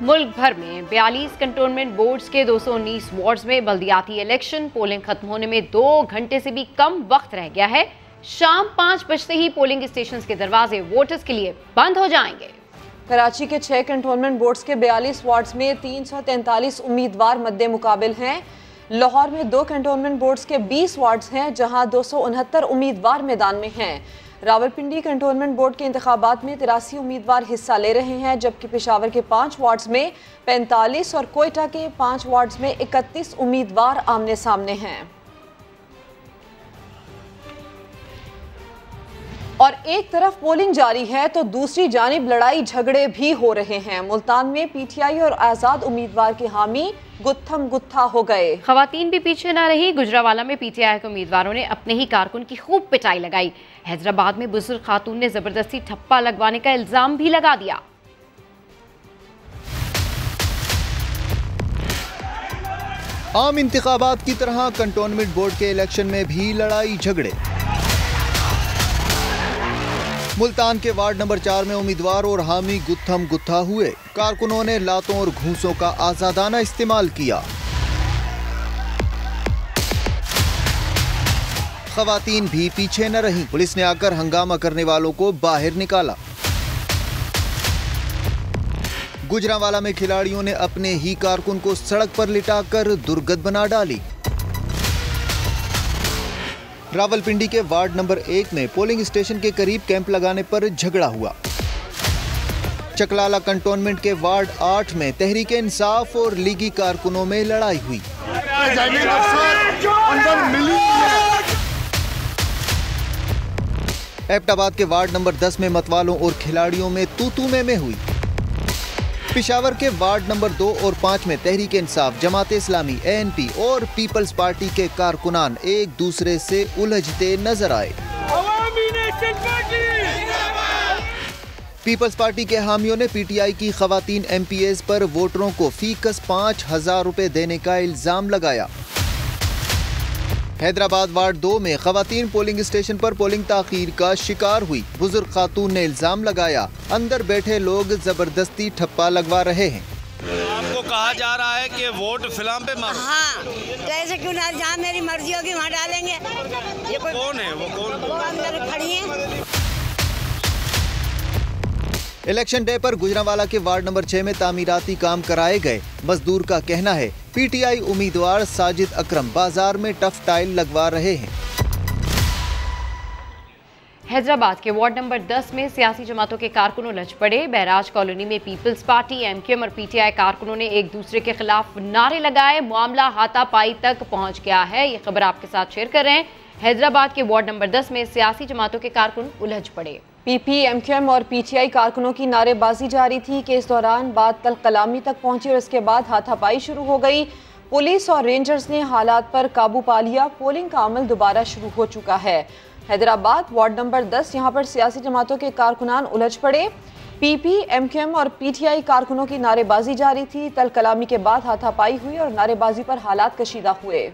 मुल्क भर में 42 कंटोनमेंट बोर्ड्स के 219 वार्ड्स में बल्दियाती इलेक्शन पोलिंग खत्म होने में 2 घंटे से भी कम वक्त रह गया है। शाम 5 बजते ही पोलिंग स्टेशन के दरवाजे वोटर्स के लिए बंद हो जाएंगे। कराची के 6 कंटोनमेंट बोर्ड्स के 42 वार्ड्स में 343 उम्मीदवार मद्दे मुकाबिल हैं। लाहौर में 2 कंटोनमेंट बोर्ड्स के 20 वार्ड्स हैं जहां 269 उम्मीदवार मैदान में हैं। रावलपिंडी कंटोनमेंट बोर्ड के इंतखाबात में 83 उम्मीदवार हिस्सा ले रहे हैं, जबकि पेशावर के 5 वार्ड्स में 45 और कोयटा के 5 वार्ड्स में 31 उम्मीदवार आमने सामने हैं। और एक तरफ पोलिंग जारी है तो दूसरी जानिब लड़ाई झगड़े भी हो रहे हैं। मुल्तान में पीटीआई और आजाद उम्मीदवार के हामी गुत्थम गुत्था हो गए। खवातीन भी पीछे न रही। गुजरावाला में पीटीआई के उम्मीदवारों ने अपने ही कारकुन की खूब पिटाई लगाई। हैदराबाद में बुजुर्ग खातून ने जबरदस्ती ठप्पा लगवाने का इल्जाम भी लगा दिया। आम इंतखाबात की तरह कंटोनमेंट बोर्ड के इलेक्शन में भी लड़ाई झगड़े। मुल्तान के वार्ड नंबर 4 में उम्मीदवार और हामी गुत्थम गुत्था हुए। कारकुनों ने लातों और घूंसों का आजादाना इस्तेमाल किया। खवातीन भी पीछे न रहीं। पुलिस ने आकर हंगामा करने वालों को बाहर निकाला। गुजरांवाला में खिलाड़ियों ने अपने ही कारकुन को सड़क पर लिटाकर दुर्गत बना डाली। रावलपिंडी के वार्ड नंबर 1 में पोलिंग स्टेशन के करीब कैंप लगाने पर झगड़ा हुआ। चकलाला कंटोनमेंट के वार्ड 8 में तहरीके इंसाफ और लीगी कारकुनों में लड़ाई हुई। एबटाबाद के वार्ड नंबर 10 में मतवालों और खिलाड़ियों में तू-तू में हुई। पेशावर के वार्ड नंबर 2 और 5 में तहरीक इंसाफ, जमात इस्लामी, एएनपी और पीपल्स पार्टी के कारकुनान एक दूसरे से उलझते नजर आए। पीपल्स पार्टी के हामियों ने पीटीआई की खवातीन एमपीएस पर वोटरों को फीकस 5,000 रुपए देने का इल्जाम लगाया। हैदराबाद वार्ड 2 में खवातीन पोलिंग स्टेशन पर पोलिंग ताखीर का शिकार हुई। बुजुर्ग खातून ने इल्जाम लगाया, अंदर बैठे लोग जबरदस्ती ठप्पा लगवा रहे हैं। आपको कहा जा रहा है कि वोट फिल्म पे मारो। हाँ, तो ऐसे क्यों ना, जहाँ मेरी मर्जी होगी वहाँ डालेंगे। ये कौन है वो? कौन? वो अंदर खड़ी है। इलेक्शन डे पर गुजरांवाला के वार्ड नंबर 6 में तामीराती काम कराए गए। मजदूर का कहना है पीटीआई उम्मीदवार साजिद अकरम बाजार में टफ टाइल लगवा रहे हैं। हैदराबाद के वार्ड नंबर 10 में सियासी जमातों के कारकुन उलझ पड़े। बैराज कॉलोनी में पीपल्स पार्टी, एमक्यूएम और पीटीआई कारकुनों ने एक दूसरे के खिलाफ नारे लगाए। मामला हाथापाई तक पहुंच गया है। ये खबर आपके साथ शेयर कर रहे हैं। हैदराबाद के वार्ड नंबर 10 में सियासी जमातों के कारकुन उलझ पड़े। पीपी, एमक्यूएम और पीटीआई कारकुनों की नारेबाजी जारी थी कि इस दौरान बात तल कलामी तक पहुंची और इसके बाद हाथापाई शुरू हो गई। पुलिस और रेंजर्स ने हालात पर काबू पा लिया। पोलिंग का अमल दोबारा शुरू हो चुका है। हैदराबाद वार्ड नंबर 10, यहाँ पर सियासी जमातों के कारकुनान उलझ पड़े। पीपी, एमक्यूएम और पीटीआई कारकुनों की नारेबाजी जारी थी। तल कलामी के बाद हाथापाई हुई और नारेबाजी पर हालात कशीदा हुए।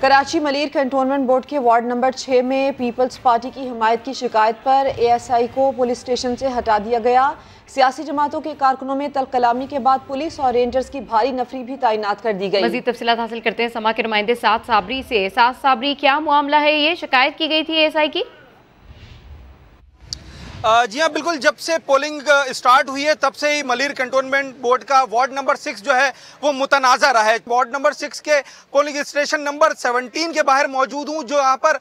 कराची मलीर कंटोनमेंट बोर्ड के वार्ड नंबर 6 में पीपल्स पार्टी की हिमायत की शिकायत पर एएसआई को पुलिस स्टेशन से हटा दिया गया। सियासी जमातों के कारकुनों में तल कलामी के बाद पुलिस और रेंजर्स की भारी नफरी भी तैनात कर दी गई। मजीद तफसीलात हासिल करते हैं समा के नुमाइंदे साद साबरी से। साद साबरी, क्या मामला है? ये शिकायत की गई थी एएसआई की? जी हाँ, बिल्कुल। जब से पोलिंग स्टार्ट हुई है तब से ही मलीर कंटोनमेंट बोर्ड का वार्ड नंबर 6 जो है वो मुतनाज़ा रहा है। वार्ड नंबर 6 के पोलिंग स्टेशन नंबर 17 के बाहर मौजूद हूँ, जो यहाँ पर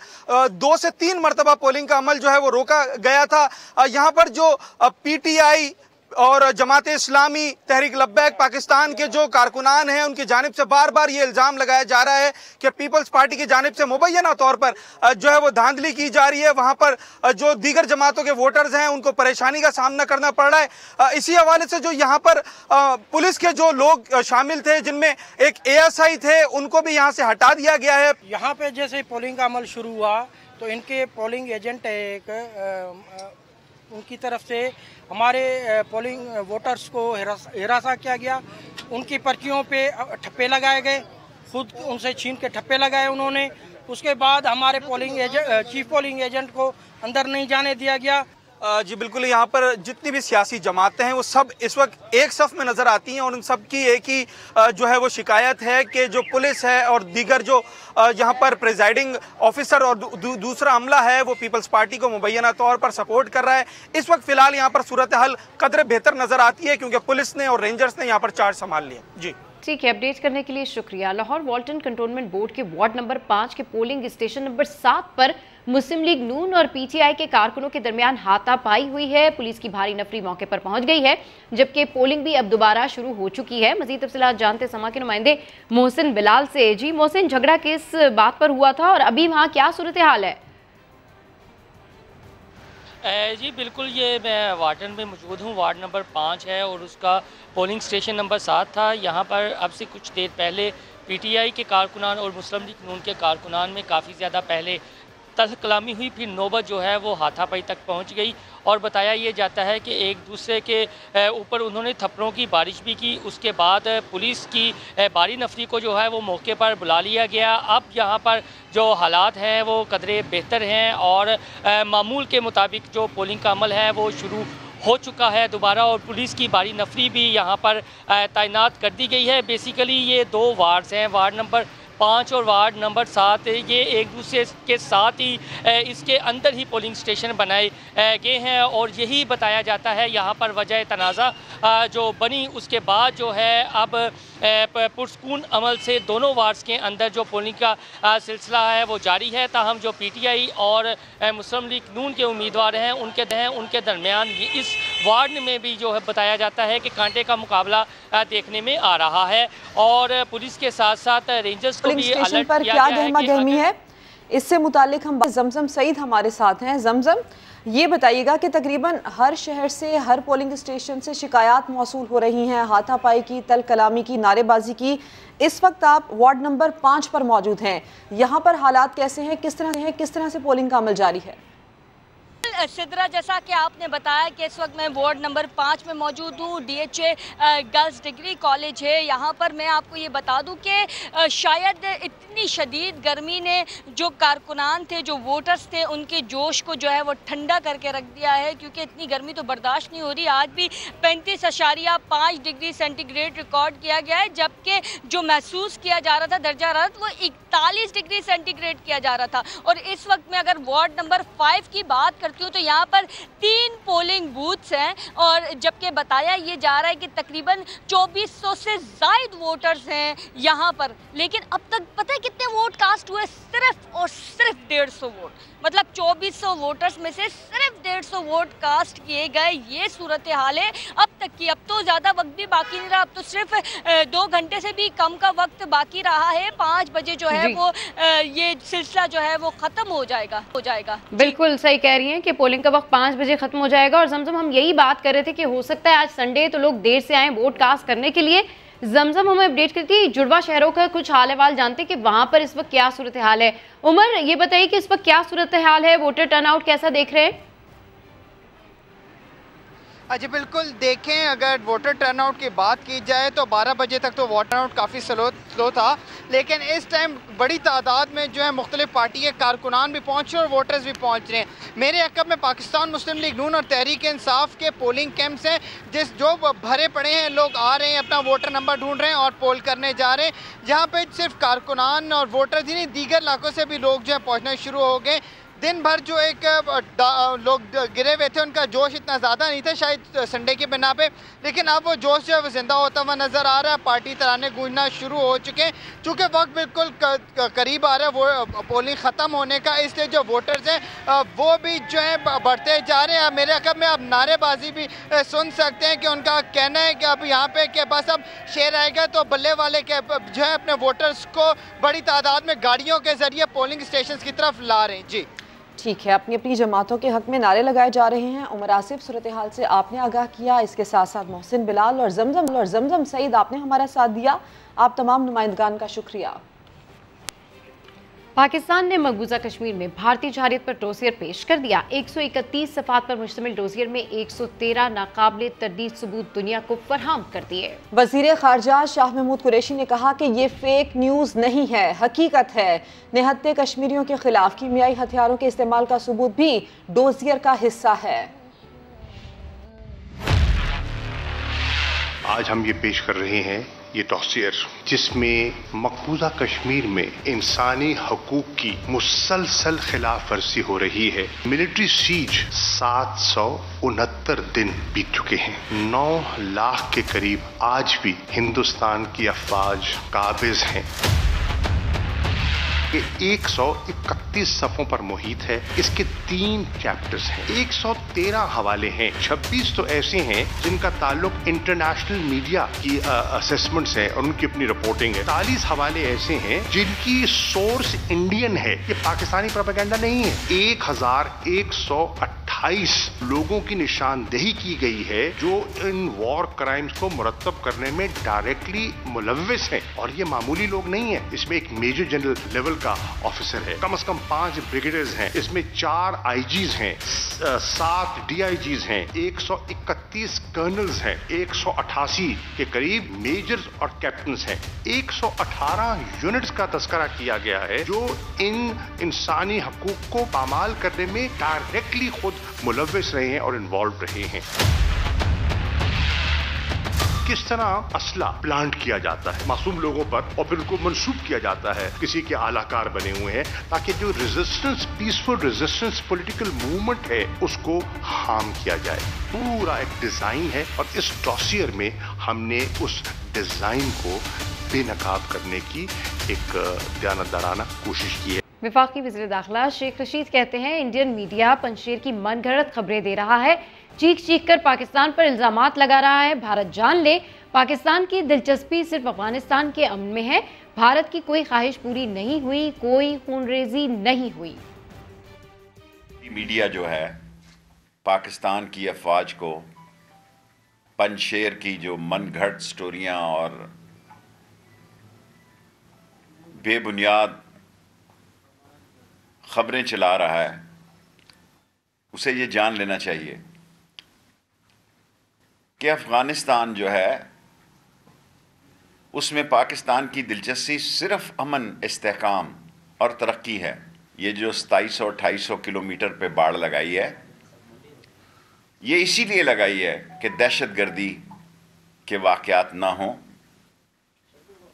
2 से 3 मरतबा पोलिंग का अमल जो है वो रोका गया था। यहाँ पर जो पीटीआई और जमात इस्लामी, तहरीक लब्बैक पाकिस्तान के जो कारकुनान हैं उनकी जानिब से बार बार ये इल्ज़ाम लगाया जा रहा है कि पीपल्स पार्टी की जानिब से मुबैना तौर पर जो है वो धांधली की जा रही है। वहाँ पर जो दीगर जमातों के वोटर्स हैं उनको परेशानी का सामना करना पड़ रहा है। इसी हवाले से जो यहाँ पर पुलिस के जो लोग शामिल थे, जिनमें एक एएसआई थे, उनको भी यहाँ से हटा दिया गया है। यहाँ पे जैसे पोलिंग का अमल शुरू हुआ तो इनके पोलिंग एजेंट एक उनकी तरफ से हमारे पोलिंग वोटर्स को हिरासा किया गया। उनकी पर्चियों पे ठप्पे लगाए गए, खुद उनसे छीन के ठप्पे लगाए उन्होंने। उसके बाद हमारे चीफ पोलिंग एजेंट को अंदर नहीं जाने दिया गया। जी बिल्कुल, यहाँ पर जितनी भी सियासी जमातें हैं वो सब इस वक्त एक सफ में नज़र आती हैं और उन सब की एक ही जो है वो शिकायत है कि जो पुलिस है और दीगर जो यहाँ पर प्रिजाइडिंग ऑफिसर और दूसरा अमला है वो पीपल्स पार्टी को मुबैना तौर पर सपोर्ट कर रहा है। इस वक्त फ़िलहाल यहाँ पर सूरत हाल कदरे बेहतर नज़र आती है क्योंकि पुलिस ने और रेंजर्स ने यहाँ पर चार्ज संभाल लिया। जी ठीक है, अपडेट करने के लिए शुक्रिया। लाहौर वाल्टन कंटोनमेंट बोर्ड के वार्ड नंबर 5 के पोलिंग स्टेशन नंबर 7 पर मुस्लिम लीग नून और पीटीआई के कारकुनों के दरमियान हाथापाई हुई है। पुलिस की भारी नफरी मौके पर पहुंच गई है, जबकि पोलिंग भी अब दोबारा शुरू हो चुकी है। मजीद तफसीलात जानते समा के नुमाइंदे मोहसिन बिलाल से। जी मोहसिन, झगड़ा किस बात पर हुआ था और अभी वहाँ क्या सूरत हाल है? जी बिल्कुल, ये मैं वार्डन में मौजूद हूँ। वार्ड नंबर 5 है और उसका पोलिंग स्टेशन नंबर 7 था। यहाँ पर अब से कुछ देर पहले पीटीआई के कारकुनान और मुस्लिम लीग नून के कारकुनान में काफ़ी ज़्यादा पहले तल्ख कलामी हुई, फिर नौबत जो है वो हाथापाई तक पहुँच गई और बताया ये जाता है कि एक दूसरे के ऊपर उन्होंने थप्पड़ों की बारिश भी की। उसके बाद पुलिस की भारी नफरी को जो है वो मौके पर बुला लिया गया। अब यहाँ पर जो हालात हैं वो कदरे बेहतर हैं और मामूल के मुताबिक जो पोलिंग का अमल है वो शुरू हो चुका है दोबारा और पुलिस की भारी नफरी भी यहाँ पर तैनात कर दी गई है। बेसिकली ये दो वार्ड्स हैं, वार्ड नंबर 5 और वार्ड नंबर 7, ये एक दूसरे के साथ ही इसके अंदर ही पोलिंग स्टेशन बनाए गए हैं और यही बताया जाता है यहाँ पर वजह तनाज़ा जो बनी। उसके बाद जो है अब पुरस्कून अमल से दोनों वार्ड्स के अंदर जो पोलिंग का सिलसिला है वो जारी है। ताहम जो पीटीआई और मुस्लिम लीग नून के उम्मीदवार हैं उनके दरमियान इस वार्ड में भी जो है बताया जाता है कि कांटे का मुकाबला देखने में आ रहा है और पुलिस के साथ साथ रेंजर्स को भी अलर्ट पर किया क्या गया है गहमा कि गहमी है इससे मुतालिक हम जमजम सईद हमारे साथ हैं। जमजम, ये बताइएगा कि तकरीबन हर शहर से, हर पोलिंग स्टेशन से शिकायत मौसूल हो रही हैं हाथापाई की, तल कलामी की, नारेबाजी की। इस वक्त आप वार्ड नंबर 5 पर मौजूद हैं, यहाँ पर हालात कैसे हैं, किस तरह से पोलिंग का अमल जारी है? सिद्रा, जैसा कि आपने बताया कि इस वक्त मैं वार्ड नंबर 5 में मौजूद हूँ। डीएचए गर्ल्स डिग्री कॉलेज है। यहाँ पर मैं आपको ये बता दूँ कि शायद इतनी शदीद गर्मी ने जो कारकुनान थे, जो वोटर्स थे, उनके जोश को जो है वो ठंडा करके रख दिया है क्योंकि इतनी गर्मी तो बर्दाश्त नहीं हो रही। आज भी 35.5 डिग्री सेंटीग्रेड रिकॉर्ड किया गया है, जबकि जो महसूस किया जा रहा था दर्जा हरारत वो 41 डिग्री सेंटीग्रेड किया जा रहा था। और इस वक्त में अगर वार्ड नंबर 5 की बात करती हूँ तो यहाँ पर 3 पोलिंग बूथ्स हैं और जबकि बताया ये जा रहा है कि तकरीबन 2400 से ज़ायद वोटर्स हैं यहाँ पर, लेकिन अब तक पता है कितने वोट कास्ट हुए? सिर्फ और सिर्फ 150 वोट। मतलब 2400 वोटर्स में से सिर्फ 150 वोट कास्ट किए गए। ये सूरत हाल है अब तक की। अब तो ज़्यादा वक्त भी बाकी नहीं रहा, अब तो सिर्फ 2 घंटे से भी कम का वक्त बाकी रहा है। 5 बजे जो है वो ये सिलसिला जो है वो ख़त्म हो जाएगा। बिल्कुल सही कह रही हैं कि पोलिंग का वक्त 5 बजे खत्म हो जाएगा। और जमजम, हम यही बात कर रहे थे कि हो सकता है आज संडे तो लोग देर से आए वोट कास्ट करने के लिए। जमजम हमें अपडेट करती है, जुड़वा शहरों का कुछ हाल अहवाल जानते कि वहां पर इस वक्त क्या सूरत हाल है। उमर, ये बताइए कि इस वक्त क्या सूरत हाल है, वोटर टर्नआउट कैसा देख रहे हैं? जी बिल्कुल, देखें अगर वोटर टर्नआउट की बात की जाए तो 12 बजे तक तो वोटर टर्नआउट काफ़ी स्लो था, लेकिन इस टाइम बड़ी तादाद में जो है मुख्तलिफ पार्टी के कारकुनान भी पहुँच रहे हैं और वोटर्स भी पहुँच रहे हैं। मेरे अक़ब में पाकिस्तान मुस्लिम लीग नून और तहरीक इंसाफ के पोलिंग कैंप्स हैं जो भरे पड़े हैं। लोग आ रहे हैं, अपना वोटर नंबर ढूंढ रहे हैं और पोल करने जा रहे हैं। जहाँ पर सिर्फ कारकुनान और वोटर्स ही नहीं, दीगर इलाकों से भी लोग जो है पहुँचना शुरू हो गए। दिन भर जो एक लोग गिरे हुए थे उनका जोश इतना ज़्यादा नहीं था शायद संडे की बिना पे, लेकिन अब वो जोश जो है वो ज़िंदा होता हुआ नज़र आ रहा है। पार्टी तराने गूंजना शुरू हो चुके हैं। चूँकि वक्त बिल्कुल करीब आ रहा है वो पोलिंग ख़त्म होने का, इसलिए जो वोटर्स हैं वो भी जो है बढ़ते जा रहे हैं। मेरे अक़ब में आप नारेबाजी भी सुन सकते हैं कि उनका कहना है कि अब यहाँ पे के बस अब शेर आएगा तो बल्ले वाले के जो है अपने वोटर्स को बड़ी तादाद में गाड़ियों के ज़रिए पोलिंग स्टेशन की तरफ ला रहे हैं। जी ठीक है, अपनी जमातों के हक में नारे लगाए जा रहे हैं। उमर आसिफ, सूरत हाल से आपने आगाह किया, इसके साथ साथ मोहसिन बिलाल और जमजम सईद आपने हमारा साथ दिया। आप तमाम नुमाइंदगान का शुक्रिया। पाकिस्तान ने मकबूजा कश्मीर में भारतीय जहारियत पर डोसियर पेश कर दिया। 131 सफ़ात पर मुश्तमिल डोसियर में 113 नाकाबिले तरदीद सबूत दुनिया को फराहम कर दिए। वज़ीर ख़ारजा शाह महमूद कुरैशी ने कहा कि ये फेक न्यूज़ नहीं है, हकीकत है। निहत्ते कश्मीरियों के खिलाफ कीमियाई हथियारों के इस्तेमाल का सबूत भी डोसियर का हिस्सा है। आज हम ये पेश कर रहे हैं ये डॉसियर जिसमें मकबूजा कश्मीर में इंसानी हकूक की मुसलसल खिलाफ वर्जी हो रही है। मिलिट्री सीज 769 दिन बीत चुके हैं। 9 लाख के करीब आज भी हिंदुस्तान की अफवाज काबिज हैं। ये 131 सफ़ों पर मुहित है। इसके 3 चैप्टर्स हैं, 113 हवाले हैं। 26 तो ऐसे हैं जिनका ताल्लुक इंटरनेशनल मीडिया की असेसमेंट्स है और उनकी अपनी रिपोर्टिंग है। 40 हवाले ऐसे हैं जिनकी सोर्स इंडियन है, ये पाकिस्तानी प्रोपेगेंडा नहीं है। 1128 लोगों की निशानदेही की गई है जो इन वॉर क्राइम्स को मुरत्तब करने में डायरेक्टली मुलव्विस हैं, और ये मामूली लोग नहीं है। इसमें एक मेजर जनरल लेवल का ऑफिसर है, कम से कम 5 ब्रिगेडियर्स हैं, इसमें 4 आईजीज हैं, 7 डीआईजीज हैं, 131 कर्नल्स हैं, 188 के करीब मेजर्स और कैप्टन्स हैं। 118 यूनिट्स का तस्करा किया गया है जो इन इंसानी हकूक को पामाल करने में डायरेक्टली खुद मुलव्विस रहे हैं और इन्वॉल्व रहे हैं। किस तरह असला प्लांट किया जाता है मासूम लोगों पर और फिर उनको मंसूब किया जाता है, किसी के आलाकार बने हुए हैं, ताकि जो resistance, peaceful resistance political movement है उसको हार्म किया जाए। पूरा एक डिजाइन है और इस डॉसियर में हमने उस डिजाइन को बेनकाब करने की एक दयानतदाराना कोशिश की है। वफाकी वज़ीर दाखिला शेख रशीद कहते हैं इंडियन मीडिया पंजशेर की मनगढ़ंत खबरें दे रहा है, चीख चीख कर पाकिस्तान पर इल्जामात लगा रहा है। भारत जान ले, पाकिस्तान की दिलचस्पी सिर्फ अफगानिस्तान के अमन में है। भारत की कोई ख्वाहिश पूरी नहीं हुई, कोई खूनरेजी नहीं हुई। मीडिया जो है पाकिस्तान की अफवाज को पंजशेर की जो मनगढ़ंत स्टोरियां और बेबुनियाद खबरें चला रहा है, उसे ये जान लेना चाहिए कि अफ़गानिस्तान जो है उसमें पाकिस्तान की दिलचस्पी सिर्फ अमन, इस्तेहकाम और तरक्की है। ये जो 2700-2800 किलोमीटर पे बाड़ लगाई है, ये इसीलिए लगाई है कि दहशतगर्दी के वाक़यात ना हों।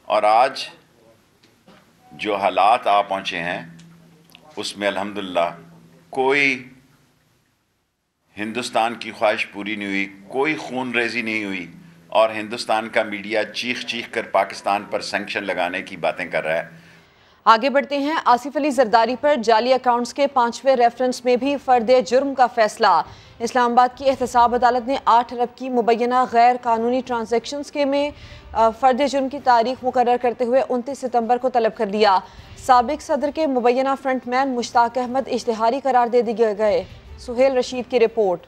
और आज जो हालात आ पहुँचे हैं उसमें अल्हम्दुलिल्लाह कोई हिंदुस्तान की ख्वाहिश पूरी नहीं हुई, कोई खून रेजी नहीं हुई, और हिंदुस्तान का मीडिया चीख चीख कर पाकिस्तान पर सैंक्शन लगाने की बातें कर रहा है। आगे बढ़ते हैं। आसिफ अली जरदारी पर जाली अकाउंट्स के 5वें रेफरेंस में भी फर्द जुर्म का फैसला। इस्लामाबाद की एहतसाब अदालत ने 8 अरब की मुबैना गैर कानूनी ट्रांजैक्शंस के में फर्द जुर्म की तारीख मुकर्रर करते हुए 29 सितंबर को तलब कर दिया। साबिक सदर के मुबैना फ्रंटमैन मुश्ताक अहमद इश्तिहारी करार दे दिए गए। सुहेल रशीद की रिपोर्ट।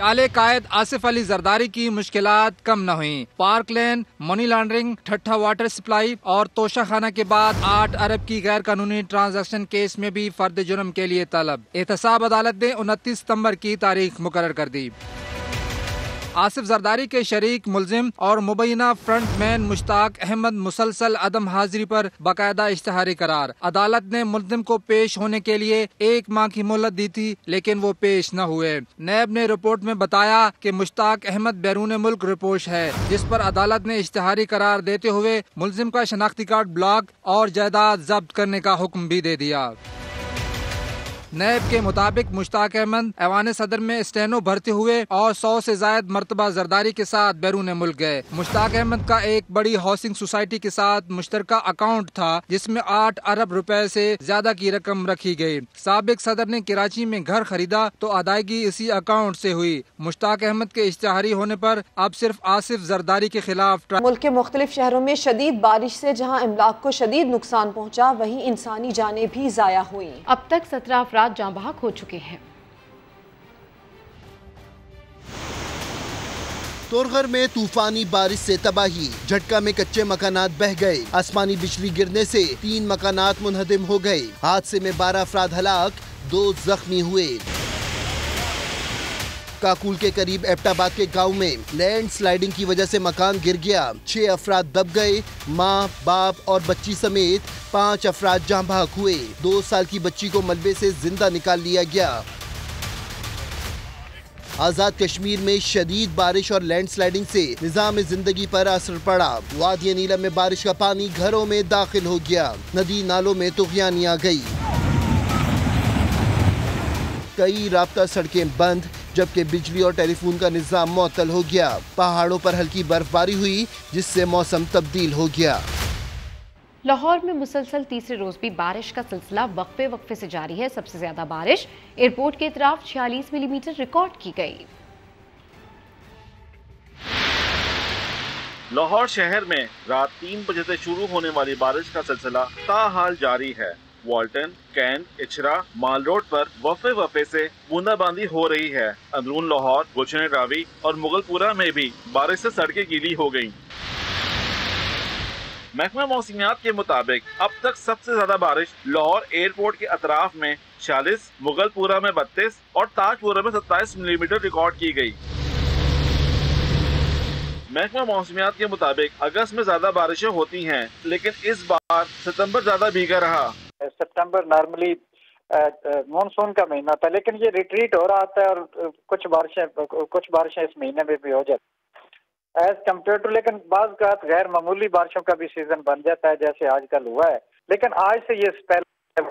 आले कायद आसिफ अली जरदारी की मुश्किलात कम न हुई। पार्क लेन, मनी लॉन्ड्रिंग, ठट्ठा वाटर सप्लाई और तोशा खाना के बाद 8 अरब की गैर कानूनी ट्रांजैक्शन केस में भी फर्द जुर्म के लिए तलब। एहतसाब अदालत ने 29 सितंबर की तारीख मुकर्रर कर दी। आसिफ जरदारी के शरीक मुलजिम और मुबैना फ्रंटमैन मुश्ताक अहमद मुसलसल अदम हाजिरी पर बाकायदा इश्तिहारी करार। अदालत ने मुलजिम को पेश होने के लिए 1 माह की मोहलत दी थी, लेकिन वो पेश न हुए। नैब ने रिपोर्ट में बताया कि मुश्ताक अहमद बैरून मुल्क रिपोर्ट है, जिस पर अदालत ने इश्तिहारी करार देते हुए मुलजिम का शनाख्ती कार्ड ब्लॉक और जायदाद जब्त करने का हुक्म भी दे दिया। नैब के मुताबिक मुश्ताक अहमद ऐवान सदर में स्टेनो भरते हुए और 100 से ज्यादा मरतबा जरदारी के साथ बैरून मुल्क गए। मुश्ताक अहमद का एक बड़ी हाउसिंग सोसाइटी के साथ मुश्तरका अकाउंट था जिसमें 8 अरब रुपए से ज्यादा की रकम रखी गई। साबिक सदर ने कराची में घर खरीदा तो अदायगी इसी अकाउंट से हुई। मुश्ताक अहमद के इश्तिहारी होने पर अब सिर्फ आसिफ जरदारी के खिलाफ। मुल्क के मुख्तलिफ शहरों में शदीद बारिश से जहाँ इमलाक को शदीद नुकसान पहुँचा, वहीं इंसानी जानें भी जाया हुई। अब तक 17 अफराद जाँ बहक हो चुके हैं। तोरगर में तूफानी बारिश से तबाही, झटका में कच्चे मकानात बह गए। आसमानी बिजली गिरने से 3 मकानात मुनहदिम हो गए। हादसे में 12 अफराद हलाक, 2 जख्मी हुए। काकुल के करीब एबटाबाद के गांव में लैंड स्लाइडिंग की वजह से मकान गिर गया। 6 अफराद दब गए। मां, बाप और बच्ची समेत 5 अफराद जाँ बहक हुए। 2 साल की बच्ची को मलबे से जिंदा निकाल लिया गया। आजाद कश्मीर में शदीद बारिश और लैंडस्लाइडिंग से निजाम जिंदगी पर असर पड़ा। वादी नीलम में बारिश का पानी घरों में दाखिल हो गया, नदी नालों में तुगयानी आ गई। कई राब्ता सड़कें बंद, जबकि बिजली और टेलीफोन का निजाम मुअत्तल हो गया। पहाड़ों पर हल्की बर्फबारी हुई, जिससे मौसम तब्दील हो गया। लाहौर में मुसलसल तीसरे रोज भी बारिश का सिलसिला वक्फे वक्फे से जारी है। सबसे ज्यादा बारिश एयरपोर्ट के इतराफ 46 मिलीमीटर रिकॉर्ड की गई। लाहौर शहर में रात 3 बजे से शुरू होने वाली बारिश का सिलसिला ताहाल जारी है। वाल्टन, कैंट, इचरा, माल रोड पर वफे वफे से बूंदाबांदी हो रही है। अंदरून लाहौर, गुलशन रावी और मुगलपुरा में भी बारिश से सड़कें गीली हो गईं। महकमा मौसमियात के मुताबिक अब तक सबसे ज्यादा बारिश लाहौर एयरपोर्ट के अतराफ में 46, मुगलपुरा में 32 और ताजपुरा में 27 मिलीमीटर रिकॉर्ड की गई। महकमा मौसमियात के मुताबिक अगस्त में ज्यादा बारिशें होती हैं, लेकिन इस बार सितंबर ज्यादा भीगा रहा। सितंबर नॉर्मली मानसून का महीना था, लेकिन ये रिट्रीट हो रहा था और कुछ बारिशें इस महीने में भी हो जाती एज कम्पेयर टू। लेकिन बाज़ औक़ात गैर मामूली बारिशों का भी सीजन बन जाता है, जैसे आजकल हुआ है। लेकिन आज से ये स्पेल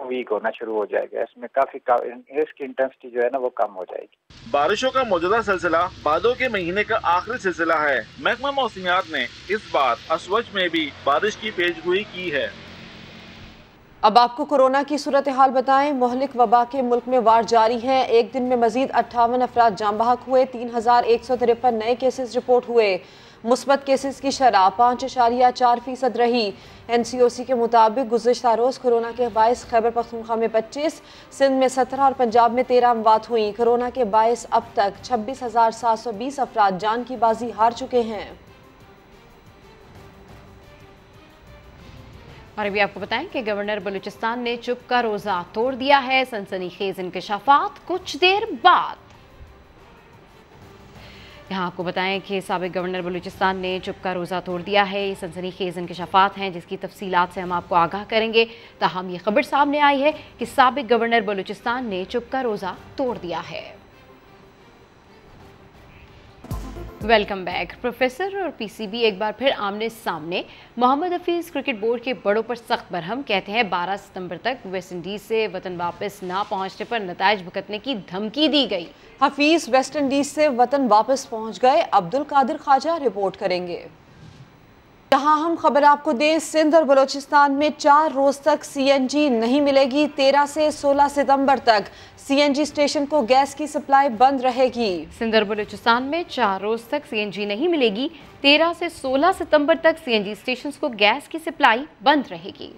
वीक होना शुरू हो जाएगा, इसमें काफी इसकी इंटेंसिटी जो है ना वो कम हो जाएगी। बारिशों का मौजूदा सिलसिला बादों के महीने का आखिरी सिलसिला है। महकमा मौसमियात ने इस बार असवज में भी बारिश की पेशगोई की है। अब आपको कोरोना की सूरत हाल बताएं। मोहलिक वबा के मुल्क में वार जारी है। एक दिन में मजीद 58 अफराद जाँ बहक हुए। 3153 नए केसेस रिपोर्ट हुए। मुस्बत केसेस की शरह 5.4% रही। NCOC के मुताबिक गुज़िश्ता रोज़ कोरोना के बायस खैबर पख्तूनख्वा में 25, सिंध में 17 और पंजाब में 13 अमवात हुई। कोरोना के बायस अब तक 26,720 अफराद जान की बाजी हार चुके हैं। और अभी आपको बताएं कि गवर्नर बलूचिस्तान ने चुप का रोजा तोड़ दिया है। सनसनीखेज इंकशाफात कुछ देर बाद। यहाँ आपको बताएं कि साबिक गवर्नर बलूचिस्तान ने चुप का रोजा तोड़ दिया है। ये सनसनीखेज इंकशाफात हैं, जिसकी तफसीलात से हम आपको आगाह करेंगे। ताहम ये खबर सामने आई है कि साबिक गवर्नर बलूचिस्तान ने चुप का रोजा तोड़ दिया है। Welcome back. प्रोफेसर और PCB एक बार फिर आमने सामने। मोहम्मद हफीज़ क्रिकेट बोर्ड के बड़ों पर सख्त बरहम, कहते हैं 12 सितंबर तक वेस्ट इंडीज से वतन वापस ना पहुंचने पर नताइज भुगतने की धमकी दी गई। हफीज वेस्ट इंडीज से वतन वापस पहुंच गए। अब्दुल कादिर ख्वाजा रिपोर्ट करेंगे। जहां हम खबर आपको दें, सिंध और बलोचिस्तान में 4 रोज तक CNG नहीं मिलेगी। 13 से 16 सितंबर तक CNG स्टेशन को गैस की सप्लाई बंद रहेगी। सिंध और बलूचिस्तान में 4 रोज तक CNG नहीं मिलेगी। 13 से 16 सितंबर तक CNG स्टेशन को गैस की सप्लाई बंद रहेगी।